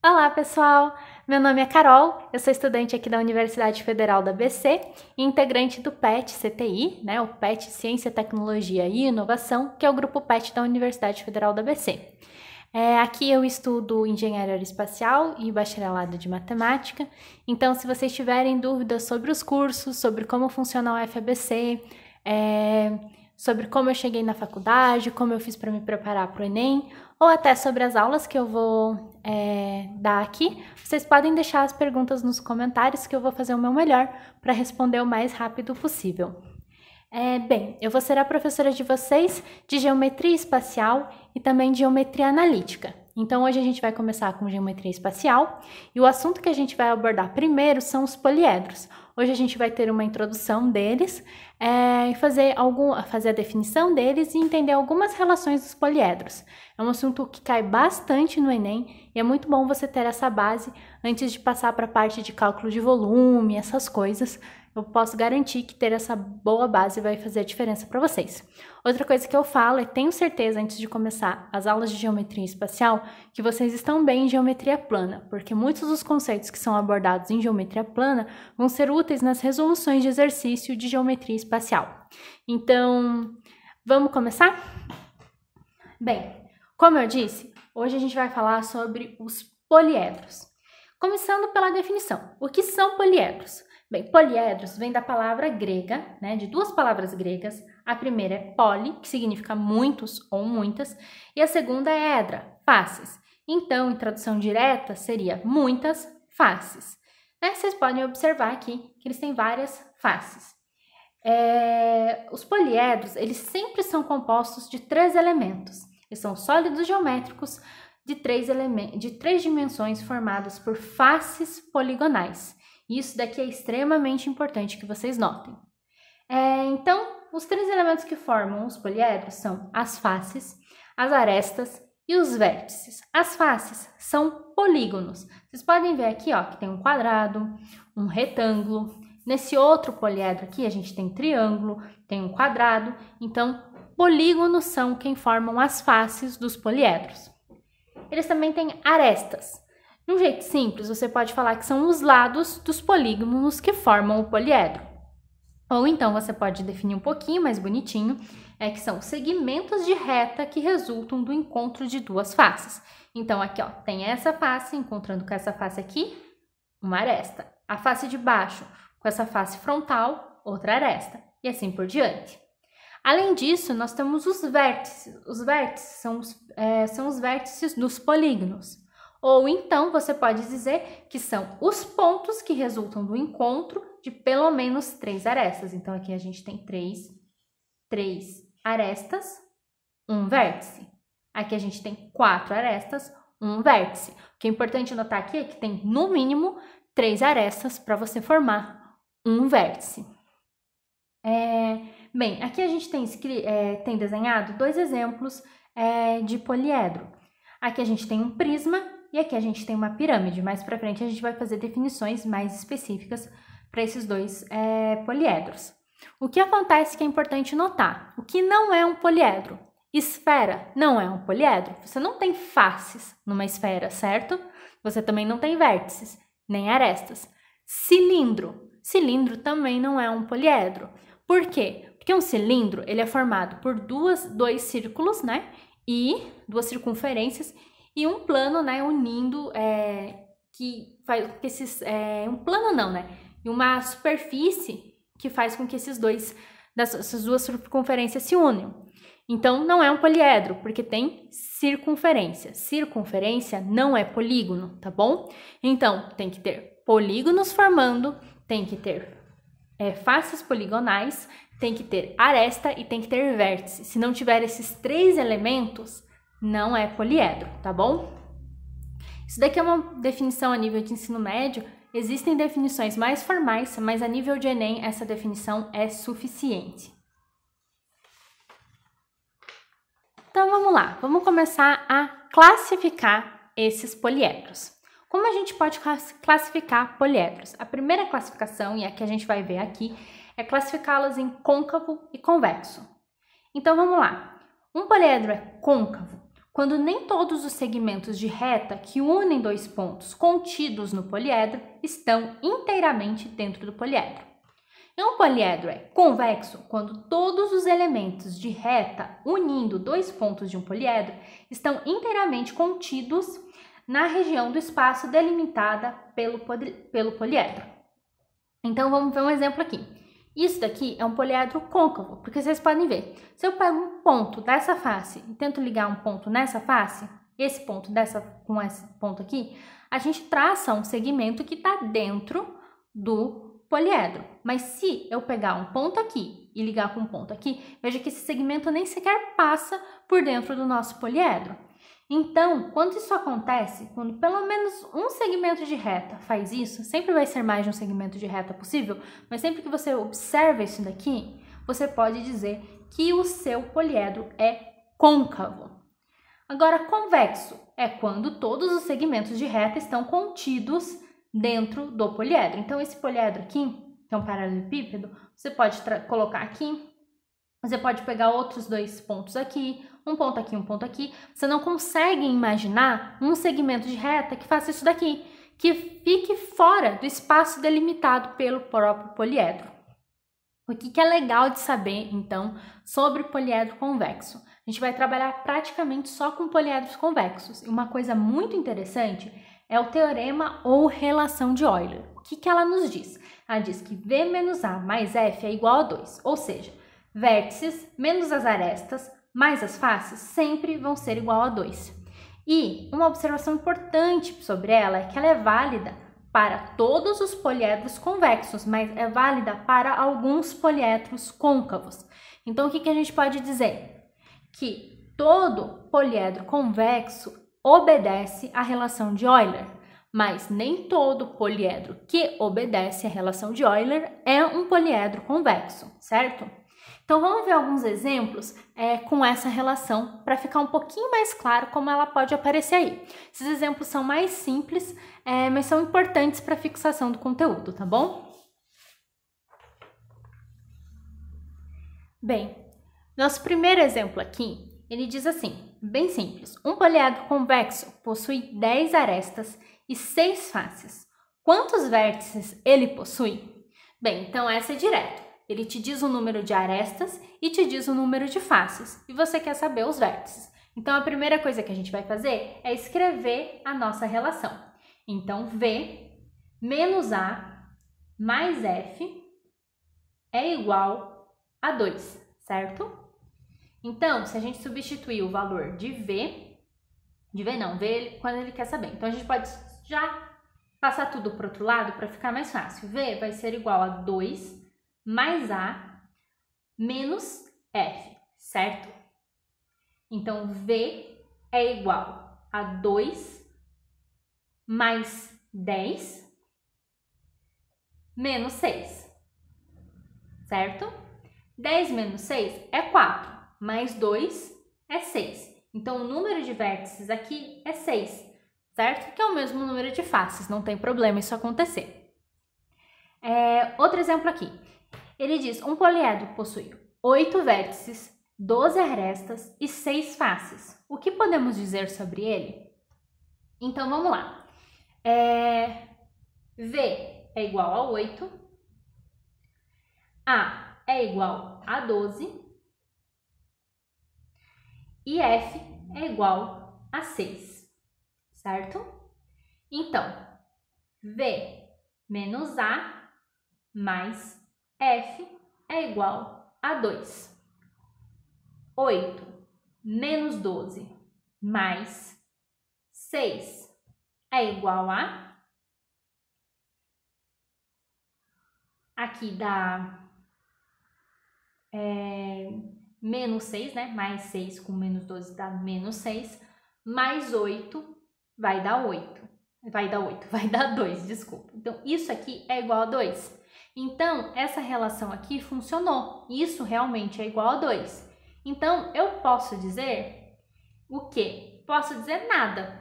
Olá, pessoal! Meu nome é Carol, eu sou estudante aqui da Universidade Federal da ABC e integrante do PET CTI, né, o PET Ciência, Tecnologia e Inovação, que é o grupo PET da Universidade Federal da ABC. Aqui eu estudo Engenharia Aeroespacial e Bacharelado de Matemática, então se vocês tiverem dúvidas sobre os cursos, sobre como funciona o FABC, sobre como eu cheguei na faculdade, como eu fiz para me preparar para o Enem, ou até sobre as aulas que eu vou dar aqui, vocês podem deixar as perguntas nos comentários que eu vou fazer o meu melhor para responder o mais rápido possível. Bem, eu vou ser a professora de vocês de Geometria Espacial e também de Geometria Analítica. Então, hoje a gente vai começar com Geometria Espacial e o assunto que a gente vai abordar primeiro são os poliedros. Hoje a gente vai ter uma introdução deles, fazer a definição deles e entender algumas relações dos poliedros. É um assunto que cai bastante no Enem e é muito bom você ter essa base antes de passar para a parte de cálculo de volume, essas coisas. Eu posso garantir que ter essa boa base vai fazer a diferença para vocês. Outra coisa que eu falo é, tenho certeza, antes de começar as aulas de geometria espacial, que vocês estão bem em geometria plana, porque muitos dos conceitos que são abordados em geometria plana vão ser úteis nas resoluções de exercício de geometria espacial. Então, vamos começar? Bem, como eu disse, hoje a gente vai falar sobre os poliedros. Começando pela definição. O que são poliedros? Bem, poliedros vem da palavra grega, né, de duas palavras gregas. A primeira é poli, que significa muitos ou muitas, e a segunda é edra, faces. Então, em tradução direta, seria muitas faces. Vocês podem observar aqui que eles têm várias faces. Os poliedros, eles sempre são compostos de três elementos. Eles são sólidos geométricos de três dimensões formadas por faces poligonais. Isso daqui é extremamente importante que vocês notem. Então, os três elementos que formam os poliedros são as faces, as arestas e os vértices. As faces são polígonos. Vocês podem ver aqui, ó, que tem um quadrado, um retângulo. Nesse outro poliedro aqui, a gente tem triângulo, tem um quadrado. Então, polígonos são quem formam as faces dos poliedros. Eles também têm arestas. De um jeito simples, você pode falar que são os lados dos polígonos que formam o poliedro. Ou então você pode definir um pouquinho mais bonitinho, que são segmentos de reta que resultam do encontro de duas faces. Então aqui, ó, tem essa face encontrando com essa face aqui, uma aresta. A face de baixo com essa face frontal, outra aresta. E assim por diante. Além disso, nós temos os vértices. Os vértices são os vértices dos polígonos. Ou então, você pode dizer que são os pontos que resultam do encontro de pelo menos três arestas. Então, aqui a gente tem três arestas, um vértice. Aqui a gente tem 4 arestas, um vértice. O que é importante notar aqui é que tem, no mínimo, 3 arestas para você formar um vértice. Bem, aqui a gente tem desenhado 2 exemplos de poliedro. Aqui a gente tem um prisma e aqui a gente tem uma pirâmide. Mais para frente a gente vai fazer definições mais específicas para esses 2 poliedros. O que acontece que é importante notar? O que não é um poliedro? Esfera não é um poliedro. Você não tem faces numa esfera, certo? Você também não tem vértices, nem arestas. Cilindro. Cilindro também não é um poliedro. Por quê? Porque um cilindro ele é formado por dois círculos, né? E 2 circunferências e um plano, né, unindo, que faz que um plano não, né, e uma superfície que faz com que essas 2 circunferências se unem. Então, não é um poliedro, porque tem circunferência. Circunferência não é polígono, tá bom? Então, tem que ter polígonos formando, tem que ter faces poligonais, tem que ter aresta e tem que ter vértice. Se não tiver esses 3 elementos, não é poliedro, tá bom? Isso daqui é uma definição a nível de ensino médio. Existem definições mais formais, mas a nível de Enem essa definição é suficiente. Então vamos lá, vamos começar a classificar esses poliedros. Como a gente pode classificar poliedros? A primeira classificação, e a que a gente vai ver aqui, é classificá-las em côncavo e convexo. Então vamos lá. Um poliedro é côncavo quando nem todos os segmentos de reta que unem dois pontos contidos no poliedro estão inteiramente dentro do poliedro. E um poliedro é convexo quando todos os elementos de reta unindo dois pontos de um poliedro estão inteiramente contidos na região do espaço delimitada pelo poliedro. Então vamos ver um exemplo aqui. Isso daqui é um poliedro côncavo, porque vocês podem ver. Se eu pego um ponto dessa face e tento ligar um ponto nessa face, esse ponto com esse ponto aqui, a gente traça um segmento que está dentro do poliedro. Mas se eu pegar um ponto aqui e ligar com um ponto aqui, veja que esse segmento nem sequer passa por dentro do nosso poliedro. Então, quando isso acontece, quando pelo menos um segmento de reta faz isso, sempre vai ser mais de um segmento de reta possível, mas sempre que você observa isso daqui, você pode dizer que o seu poliedro é côncavo. Agora, convexo é quando todos os segmentos de reta estão contidos dentro do poliedro. Então, esse poliedro aqui, que é um paralelepípedo, você pode colocar aqui, você pode pegar outros dois pontos aqui, um ponto aqui, um ponto aqui. Você não consegue imaginar um segmento de reta que faça isso daqui, que fique fora do espaço delimitado pelo próprio poliedro. O que é legal de saber, então, sobre poliedro convexo? A gente vai trabalhar praticamente só com poliedros convexos. E uma coisa muito interessante é o teorema ou relação de Euler. O que ela nos diz? Ela diz que V menos A mais F é igual a 2, ou seja, vértices menos as arestas mais as faces sempre vão ser igual a 2. E uma observação importante sobre ela é que ela é válida para todos os poliedros convexos, mas é válida para alguns poliedros côncavos. Então, o que a gente pode dizer? Que todo poliedro convexo obedece à relação de Euler, mas nem todo poliedro que obedece à relação de Euler é um poliedro convexo, certo? Então, vamos ver alguns exemplos com essa relação para ficar um pouquinho mais claro como ela pode aparecer aí. Esses exemplos são mais simples, mas são importantes para a fixação do conteúdo, tá bom? Bem, nosso primeiro exemplo aqui, ele diz assim, bem simples. Um poliedro convexo possui 10 arestas e 6 faces. Quantos vértices ele possui? Bem, então essa é direto. Ele te diz o número de arestas e te diz o número de faces. E você quer saber os vértices. Então, a primeira coisa que a gente vai fazer é escrever a nossa relação. Então, V menos A mais F é igual a 2, certo? Então, se a gente substituir o valor de V quando ele quer saber. Então, a gente pode já passar tudo para o outro lado para ficar mais fácil. V vai ser igual a 2 mais A menos F, certo? Então, V é igual a 2 mais 10 menos 6, certo? 10 menos 6 é 4, mais 2 é 6. Então, o número de vértices aqui é 6, certo? Que é o mesmo número de faces, não tem problema isso acontecer. Outro exemplo aqui. Ele diz, um poliedro possui 8 vértices, 12 arestas e 6 faces. O que podemos dizer sobre ele? Então, vamos lá. V é igual a 8, A é igual a 12 e F é igual a 6, certo? Então, V menos A mais F é igual a 2. 8 menos 12 mais 6 é igual a... Aqui dá menos 6, né? Mais 6 com menos 12 dá menos 6. Mais 8 vai dar 8. Vai dar 2, desculpa. Então, isso aqui é igual a 2. Então, essa relação aqui funcionou. Isso realmente é igual a 2. Então, eu posso dizer o quê? Posso dizer nada.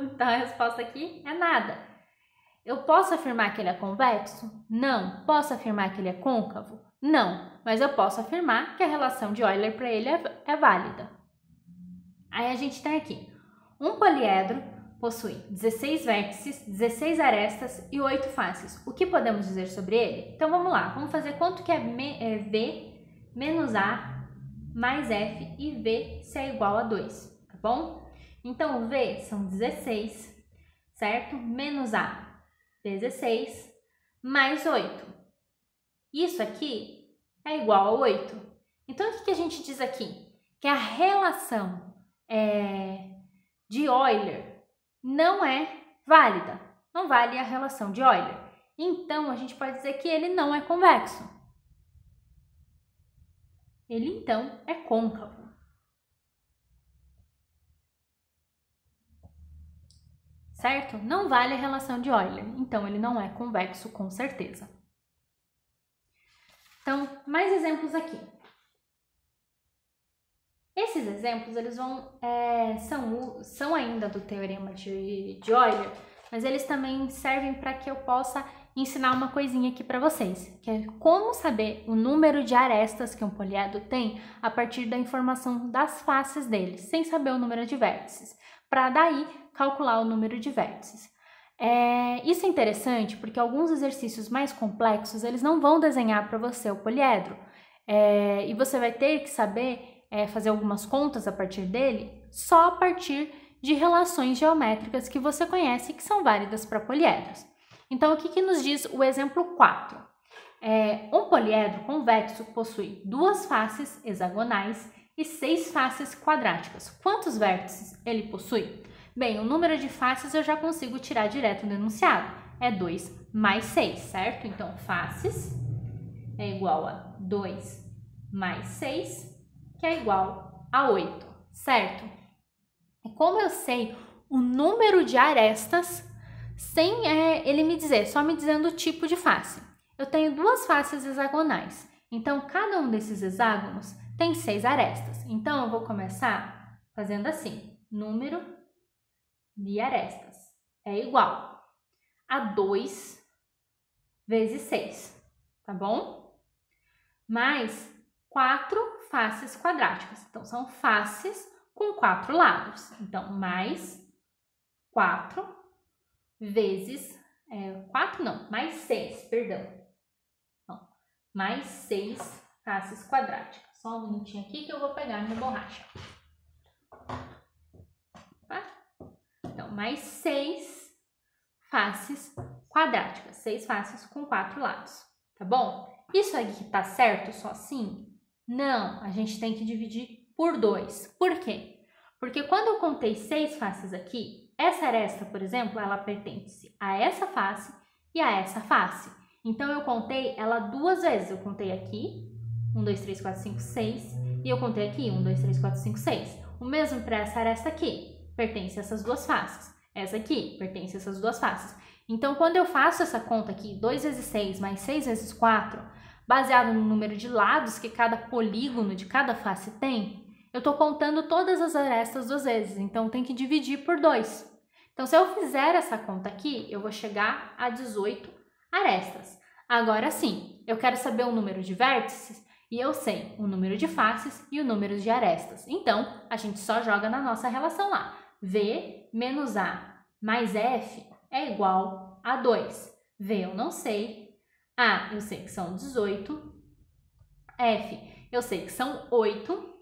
Então, a resposta aqui é nada. Eu posso afirmar que ele é convexo? Não. Posso afirmar que ele é côncavo? Não. Mas eu posso afirmar que a relação de Euler para ele é válida. Aí a gente tem aqui, um poliedro possui 16 vértices, 16 arestas e 8 faces. O que podemos dizer sobre ele? Então vamos lá, vamos fazer quanto que é V menos A mais F e V se é igual a 2, tá bom? Então V são 16, certo? Menos A, 16, mais 8. Isso aqui é igual a 8. Então o que a gente diz aqui? Que a relação de Euler não é válida, não vale a relação de Euler. Então, a gente pode dizer que ele não é convexo. Ele, então, é côncavo. Certo? Não vale a relação de Euler, então ele não é convexo com certeza. Então, mais exemplos aqui. Esses exemplos, eles são ainda do teorema de Euler, mas eles também servem para que eu possa ensinar uma coisinha aqui para vocês, que é como saber o número de arestas que um poliedro tem a partir da informação das faces dele, sem saber o número de vértices, para daí calcular o número de vértices. Isso é interessante porque alguns exercícios mais complexos, eles não vão desenhar para você o poliedro, e você vai ter que saber fazer algumas contas a partir dele só a partir de relações geométricas que você conhece que são válidas para poliedros. Então, o que nos diz o exemplo 4? Um poliedro convexo possui 2 faces hexagonais e 6 faces quadráticas. Quantos vértices ele possui? Bem, o número de faces eu já consigo tirar direto do enunciado. É 2 mais 6, certo? Então, faces é igual a 2 mais 6, que é igual a 8, certo? E como eu sei o número de arestas, sem ele me dizer, só me dizendo o tipo de face. Eu tenho 2 faces hexagonais, então cada um desses hexágonos tem 6 arestas. Então eu vou começar fazendo assim, número de arestas é igual a 2 vezes 6, tá bom? Mais 4 faces quadráticas. Então, são faces com 4 lados. Então, mais 4 vezes... mais 6, perdão. Então, mais 6 faces quadráticas. Só um minutinho aqui que eu vou pegar minha borracha. Tá? Então, mais 6 faces quadráticas. 6 faces com 4 lados. Tá bom? Isso aqui tá certo só assim? Não, a gente tem que dividir por 2. Por quê? Porque quando eu contei 6 faces aqui, essa aresta, por exemplo, ela pertence a essa face e a essa face. Então, eu contei ela 2 vezes. Eu contei aqui, 1, 2, 3, 4, 5, 6. E eu contei aqui, 1, 2, 3, 4, 5, 6. O mesmo para essa aresta aqui, pertence a essas 2 faces. Essa aqui, pertence a essas 2 faces. Então, quando eu faço essa conta aqui, 2 vezes 6 mais 6 vezes 4... baseado no número de lados que cada polígono de cada face tem, eu estou contando todas as arestas 2 vezes, então tem que dividir por 2. Então, se eu fizer essa conta aqui, eu vou chegar a 18 arestas. Agora sim, eu quero saber o número de vértices e eu sei o número de faces e o número de arestas. Então, a gente só joga na nossa relação lá. V menos A mais F é igual a 2. V eu não sei. A, eu sei que são 18. F, eu sei que são 8.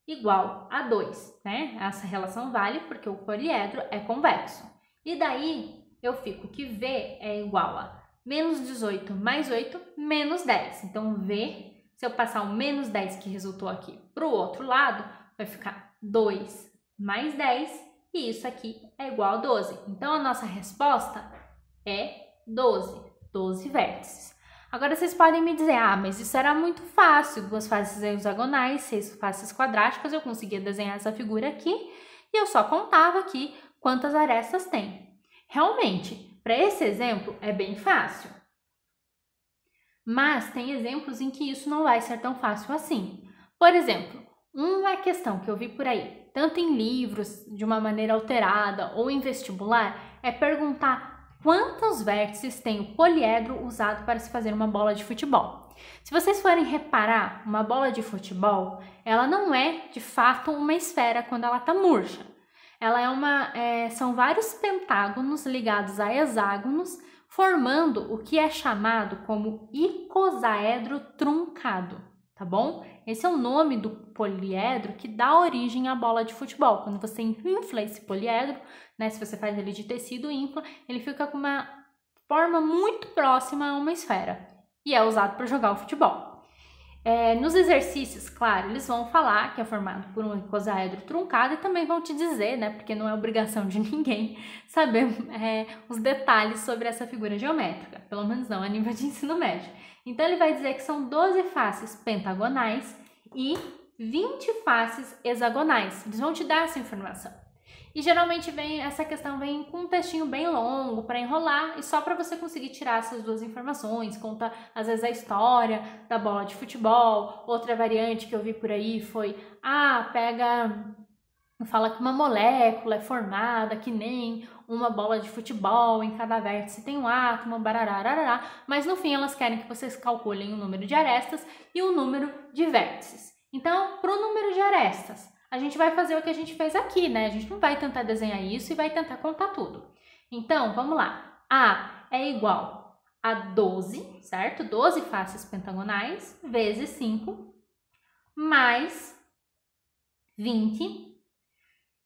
Igual a 2, né? Essa relação vale porque o poliedro é convexo. E daí, eu fico que V é igual a menos 18 mais 8, menos 10. Então, V, se eu passar o menos 10 que resultou aqui para o outro lado, vai ficar 2 mais 10. E isso aqui é igual a 12. Então, a nossa resposta é 12 vértices. Agora vocês podem me dizer, mas isso era muito fácil, 2 faces hexagonais, 6 faces quadráticas, eu conseguia desenhar essa figura aqui e eu só contava aqui quantas arestas tem. Realmente, para esse exemplo é bem fácil. Mas tem exemplos em que isso não vai ser tão fácil assim. Por exemplo, uma questão que eu vi por aí, tanto em livros, de uma maneira alterada, ou em vestibular, é perguntar quantos vértices tem o poliedro usado para se fazer uma bola de futebol. Se vocês forem reparar, uma bola de futebol, ela não é, de fato, uma esfera quando ela está murcha. Ela são vários pentágonos ligados a hexágonos, formando o que é chamado como icosaedro truncado, tá bom? Esse é o nome do poliedro que dá origem à bola de futebol. Quando você infla esse poliedro, né, se você faz ele de tecido, infla, ele fica com uma forma muito próxima a uma esfera e é usado para jogar o futebol. Nos exercícios, claro, eles vão falar que é formado por um icosaedro truncado e também vão te dizer, né, porque não é obrigação de ninguém saber os detalhes sobre essa figura geométrica, pelo menos não a nível de ensino médio. Então, ele vai dizer que são 12 faces pentagonais e 20 faces hexagonais. Eles vão te dar essa informação. E geralmente essa questão vem com um textinho bem longo para enrolar e só para você conseguir tirar essas duas informações. Conta às vezes a história da bola de futebol. Outra variante que eu vi por aí foi, fala que uma molécula é formada que nem uma bola de futebol, em cada vértice tem um átomo, barará, mas no fim elas querem que vocês calculem o número de arestas e o número de vértices. Então, para o número de arestas, a gente vai fazer o que a gente fez aqui, né? A gente não vai tentar desenhar isso e vai tentar contar tudo. Então, vamos lá. A é igual a 12, certo? 12 faces pentagonais vezes 5 mais 20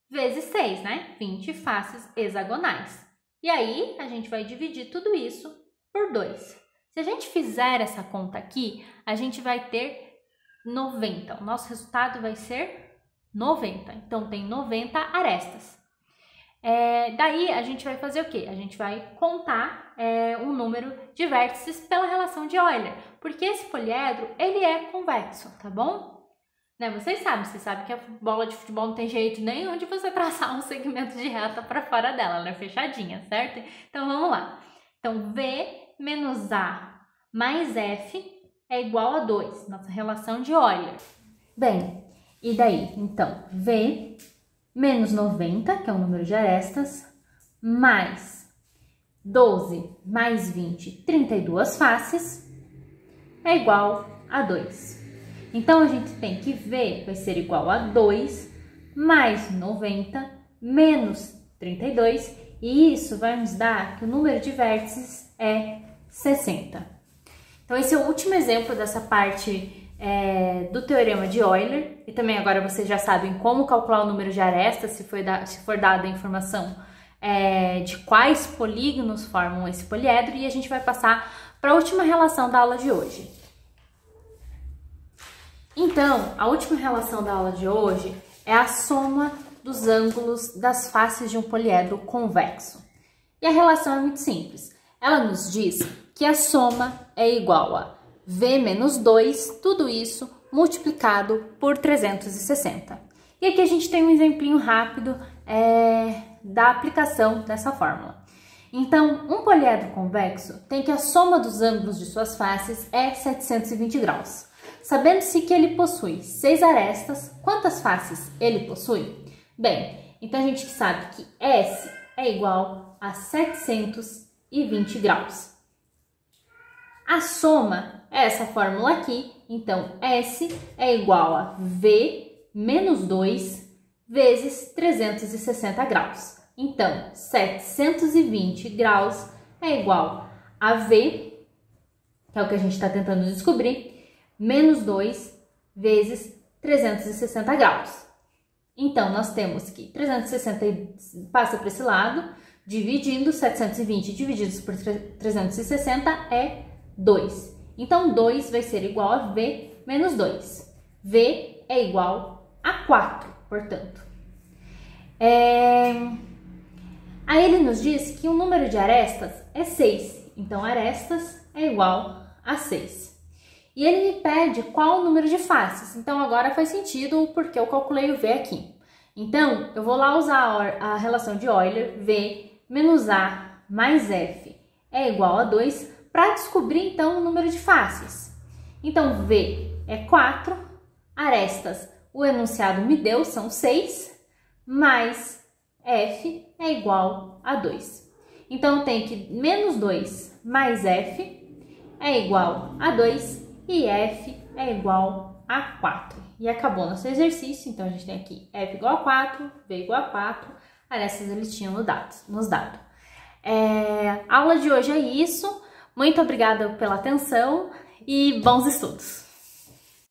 vezes 6, né? 20 faces hexagonais. E aí, a gente vai dividir tudo isso por 2. Se a gente fizer essa conta aqui, a gente vai ter 90. O nosso resultado vai ser 90. Então, tem 90 arestas. Daí, a gente vai fazer o quê? A gente vai contar o número de vértices pela relação de Euler, porque esse poliedro, ele é convexo, tá bom? Né? Vocês sabem que a bola de futebol não tem jeito nenhum de você traçar um segmento de reta para fora dela, ela é fechadinha, certo? Então, vamos lá. Então, V menos A mais F é igual a 2, nossa relação de Euler. Bem, e daí? Então, V menos 90, que é o número de arestas, mais 12 mais 20, 32 faces, é igual a 2. Então, a gente tem que V vai ser igual a 2 mais 90 menos 32, e isso vai nos dar que o número de vértices é 60. Então, esse é o último exemplo dessa parte do teorema de Euler, e também agora vocês já sabem como calcular o número de arestas, se for dada a informação de quais polígonos formam esse poliedro, e a gente vai passar para a última relação da aula de hoje. Então, a última relação da aula de hoje é a soma dos ângulos das faces de um poliedro convexo. E a relação é muito simples. Ela nos diz que a soma é igual a V menos 2, tudo isso multiplicado por 360. E aqui a gente tem um exemplinho rápido da aplicação dessa fórmula. Então, um poliedro convexo tem que a soma dos ângulos de suas faces é 720 graus. Sabendo-se que ele possui 6 arestas, quantas faces ele possui? Bem, então a gente sabe que S é igual a 720 graus. A soma é essa fórmula aqui, então S é igual a V menos 2 vezes 360 graus. Então, 720 graus é igual a V, que é o que a gente está tentando descobrir, menos 2 vezes 360 graus. Então, nós temos que 360 passa para esse lado, dividindo 720 divididos por 360 é 2. Então, 2 vai ser igual a V menos 2. V é igual a 4, portanto. Aí ele nos diz que o número de arestas é 6. Então, arestas é igual a 6. E ele me pede qual o número de faces. Então, agora faz sentido porque eu calculei o V aqui. Então, eu vou lá usar a relação de Euler, V menos A mais F é igual a 2, para descobrir, então, o número de faces. Então, V é 4, arestas, o enunciado me deu, são 6, mais f é igual a 2. Então, eu tenho que menos 2 mais f é igual a 2 e f é igual a 4. E acabou nosso exercício, então a gente tem aqui f igual a 4, v igual a 4, essas eles tinham nos dado. A aula de hoje é isso, muito obrigada pela atenção e bons estudos!